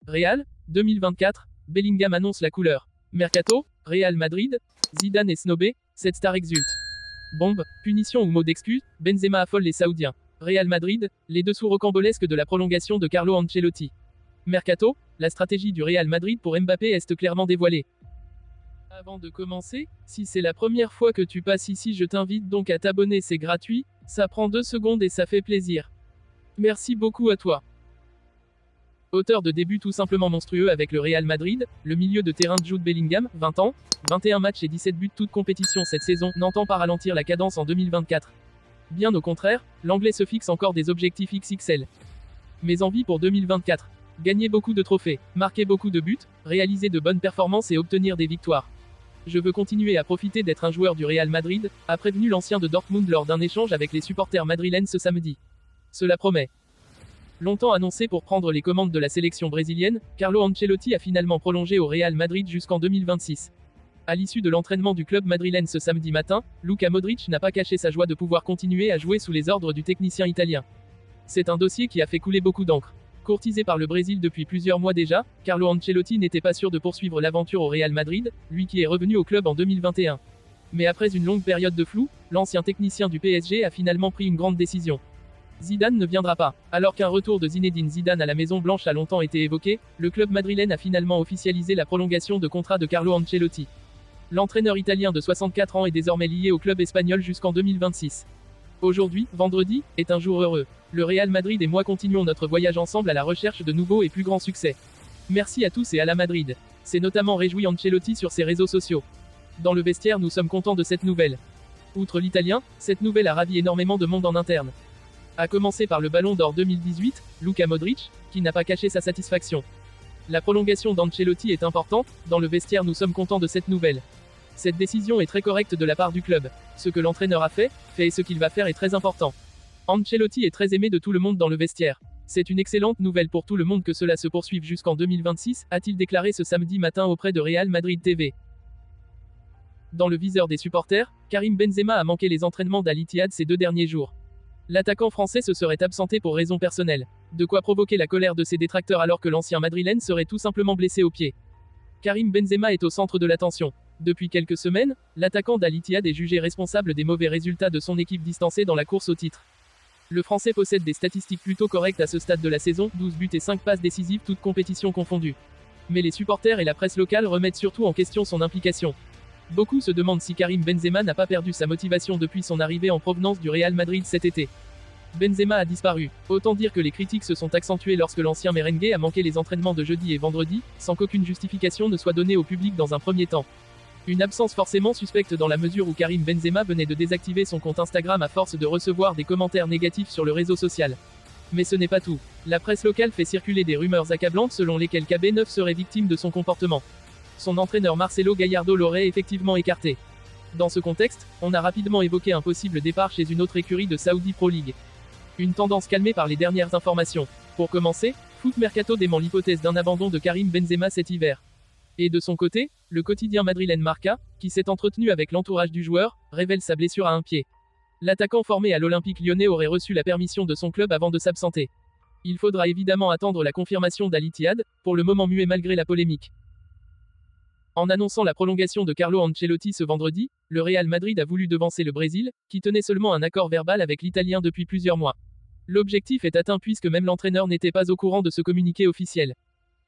Real, 2024, Bellingham annonce la couleur. Mercato, Real Madrid, Zidane est snobé, cette star exulte. Bombe, punition ou mot d'excuse, Benzema affole les Saoudiens. Real Madrid, les dessous rocambolesques de la prolongation de Carlo Ancelotti. Mercato, la stratégie du Real Madrid pour Mbappé est clairement dévoilée. Avant de commencer, si c'est la première fois que tu passes ici, je t'invite donc à t'abonner, c'est gratuit, ça prend 2 secondes et ça fait plaisir. Merci beaucoup à toi. Auteur de début tout simplement monstrueux avec le Real Madrid, le milieu de terrain de Jude Bellingham, 20 ans, 21 matchs et 17 buts toutes compétitions cette saison, n'entend pas ralentir la cadence en 2024. Bien au contraire, l'Anglais se fixe encore des objectifs XXL. Mes envies pour 2024. Gagner beaucoup de trophées, marquer beaucoup de buts, réaliser de bonnes performances et obtenir des victoires. Je veux continuer à profiter d'être un joueur du Real Madrid, a prévenu l'ancien de Dortmund lors d'un échange avec les supporters madrilènes ce samedi. Cela promet. Longtemps annoncé pour prendre les commandes de la sélection brésilienne, Carlo Ancelotti a finalement prolongé au Real Madrid jusqu'en 2026. À l'issue de l'entraînement du club madrilène ce samedi matin, Luka Modric n'a pas caché sa joie de pouvoir continuer à jouer sous les ordres du technicien italien. C'est un dossier qui a fait couler beaucoup d'encre. Courtisé par le Brésil depuis plusieurs mois déjà, Carlo Ancelotti n'était pas sûr de poursuivre l'aventure au Real Madrid, lui qui est revenu au club en 2021. Mais après une longue période de flou, l'ancien technicien du PSG a finalement pris une grande décision. Zidane ne viendra pas. Alors qu'un retour de Zinedine Zidane à la Maison Blanche a longtemps été évoqué, le club madrilène a finalement officialisé la prolongation de contrat de Carlo Ancelotti. L'entraîneur italien de 64 ans est désormais lié au club espagnol jusqu'en 2026. Aujourd'hui, vendredi, est un jour heureux. Le Real Madrid et moi continuons notre voyage ensemble à la recherche de nouveaux et plus grands succès. Merci à tous et à la Madrid. C'est notamment réjoui Ancelotti sur ses réseaux sociaux. Dans le vestiaire, nous sommes contents de cette nouvelle. Outre l'Italien, cette nouvelle a ravi énormément de monde en interne. A commencer par le Ballon d'Or 2018, Luka Modric, qui n'a pas caché sa satisfaction. La prolongation d'Ancelotti est importante, dans le vestiaire nous sommes contents de cette nouvelle. Cette décision est très correcte de la part du club. Ce que l'entraîneur a fait et ce qu'il va faire est très important. Ancelotti est très aimé de tout le monde dans le vestiaire. C'est une excellente nouvelle pour tout le monde que cela se poursuive jusqu'en 2026, a-t-il déclaré ce samedi matin auprès de Real Madrid TV. Dans le viseur des supporters, Karim Benzema a manqué les entraînements d'Al Ittihad ces 2 derniers jours. L'attaquant français se serait absenté pour raisons personnelles. De quoi provoquer la colère de ses détracteurs alors que l'ancien madrilène serait tout simplement blessé au pied. Karim Benzema est au centre de l'attention. Depuis quelques semaines, l'attaquant d'Al Ittihad est jugé responsable des mauvais résultats de son équipe distancée dans la course au titre. Le Français possède des statistiques plutôt correctes à ce stade de la saison, 12 buts et 5 passes décisives toutes compétitions confondues. Mais les supporters et la presse locale remettent surtout en question son implication. Beaucoup se demandent si Karim Benzema n'a pas perdu sa motivation depuis son arrivée en provenance du Real Madrid cet été. Benzema a disparu. Autant dire que les critiques se sont accentuées lorsque l'ancien merengue a manqué les entraînements de jeudi et vendredi, sans qu'aucune justification ne soit donnée au public dans un premier temps. Une absence forcément suspecte dans la mesure où Karim Benzema venait de désactiver son compte Instagram à force de recevoir des commentaires négatifs sur le réseau social. Mais ce n'est pas tout. La presse locale fait circuler des rumeurs accablantes selon lesquelles KB9 serait victime de son comportement. Son entraîneur Marcelo Gallardo l'aurait effectivement écarté. Dans ce contexte, on a rapidement évoqué un possible départ chez une autre écurie de Saudi Pro League. Une tendance calmée par les dernières informations. Pour commencer, Foot Mercato dément l'hypothèse d'un abandon de Karim Benzema cet hiver. Et de son côté, le quotidien madrilène Marca, qui s'est entretenu avec l'entourage du joueur, révèle sa blessure à un pied. L'attaquant formé à l'Olympique Lyonnais aurait reçu la permission de son club avant de s'absenter. Il faudra évidemment attendre la confirmation d'Al Ittihad, pour le moment muet malgré la polémique. En annonçant la prolongation de Carlo Ancelotti ce vendredi, le Real Madrid a voulu devancer le Brésil, qui tenait seulement un accord verbal avec l'Italien depuis plusieurs mois. L'objectif est atteint puisque même l'entraîneur n'était pas au courant de ce communiqué officiel.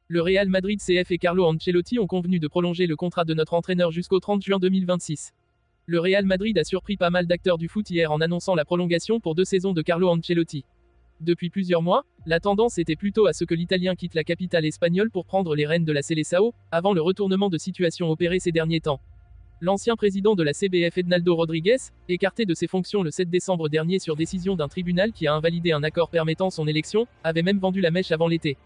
Le Real Madrid CF et Carlo Ancelotti ont convenu de prolonger le contrat de notre entraîneur jusqu'au 30 juin 2026. Le Real Madrid a surpris pas mal d'acteurs du foot hier en annonçant la prolongation pour 2 saisons de Carlo Ancelotti. Depuis plusieurs mois, la tendance était plutôt à ce que l'Italien quitte la capitale espagnole pour prendre les rênes de la Seleção, avant le retournement de situation opéré ces derniers temps. L'ancien président de la CBF Ednaldo Rodrigues, écarté de ses fonctions le 7 décembre dernier sur décision d'un tribunal qui a invalidé un accord permettant son élection, avait même vendu la mèche avant l'été.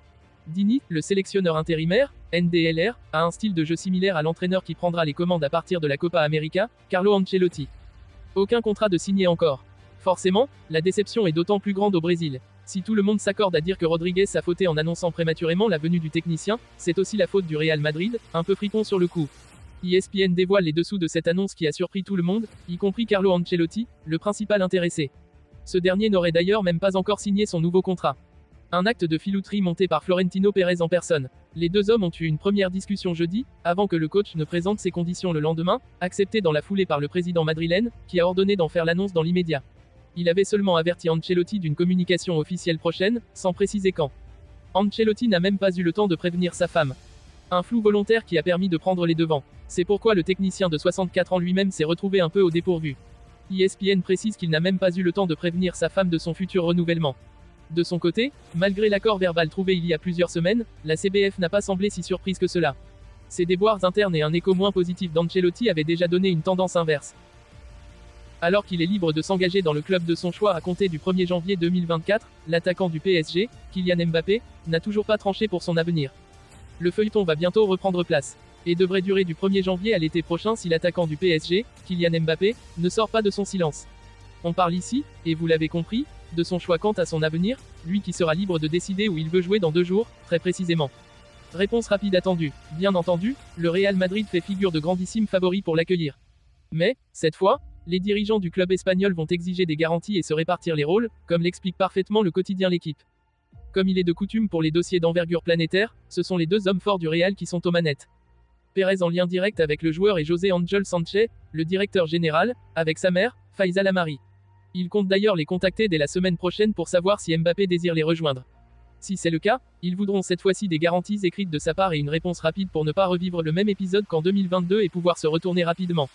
Dini, le sélectionneur intérimaire, NDLR, a un style de jeu similaire à l'entraîneur qui prendra les commandes à partir de la Copa América, Carlo Ancelotti. Aucun contrat de signé encore. Forcément, la déception est d'autant plus grande au Brésil. Si tout le monde s'accorde à dire que Rodrigues a fauté en annonçant prématurément la venue du technicien, c'est aussi la faute du Real Madrid, un peu fripon sur le coup. ESPN dévoile les dessous de cette annonce qui a surpris tout le monde, y compris Carlo Ancelotti, le principal intéressé. Ce dernier n'aurait d'ailleurs même pas encore signé son nouveau contrat. Un acte de filouterie monté par Florentino Pérez en personne. Les deux hommes ont eu une première discussion jeudi, avant que le coach ne présente ses conditions le lendemain, acceptées dans la foulée par le président madrilène, qui a ordonné d'en faire l'annonce dans l'immédiat. Il avait seulement averti Ancelotti d'une communication officielle prochaine, sans préciser quand. Ancelotti n'a même pas eu le temps de prévenir sa femme. Un flou volontaire qui a permis de prendre les devants. C'est pourquoi le technicien de 64 ans lui-même s'est retrouvé un peu au dépourvu. ESPN précise qu'il n'a même pas eu le temps de prévenir sa femme de son futur renouvellement. De son côté, malgré l'accord verbal trouvé il y a plusieurs semaines, la CBF n'a pas semblé si surprise que cela. Ces déboires internes et un écho moins positif d'Ancelotti avaient déjà donné une tendance inverse. Alors qu'il est libre de s'engager dans le club de son choix à compter du 1er janvier 2024, l'attaquant du PSG, Kylian Mbappé, n'a toujours pas tranché pour son avenir. Le feuilleton va bientôt reprendre place, et devrait durer du 1er janvier à l'été prochain si l'attaquant du PSG, Kylian Mbappé, ne sort pas de son silence. On parle ici, et vous l'avez compris, de son choix quant à son avenir, lui qui sera libre de décider où il veut jouer dans 2 jours, très précisément. Réponse rapide attendue. Bien entendu, le Real Madrid fait figure de grandissime favori pour l'accueillir. Mais, cette fois, les dirigeants du club espagnol vont exiger des garanties et se répartir les rôles, comme l'explique parfaitement le quotidien L'Équipe. Comme il est de coutume pour les dossiers d'envergure planétaire, ce sont les 2 hommes forts du Real qui sont aux manettes. Pérez en lien direct avec le joueur et José Ángel Sánchez, le directeur général, avec sa mère, Faiza Lamari. Il compte d'ailleurs les contacter dès la semaine prochaine pour savoir si Mbappé désire les rejoindre. Si c'est le cas, ils voudront cette fois-ci des garanties écrites de sa part et une réponse rapide pour ne pas revivre le même épisode qu'en 2022 et pouvoir se retourner rapidement.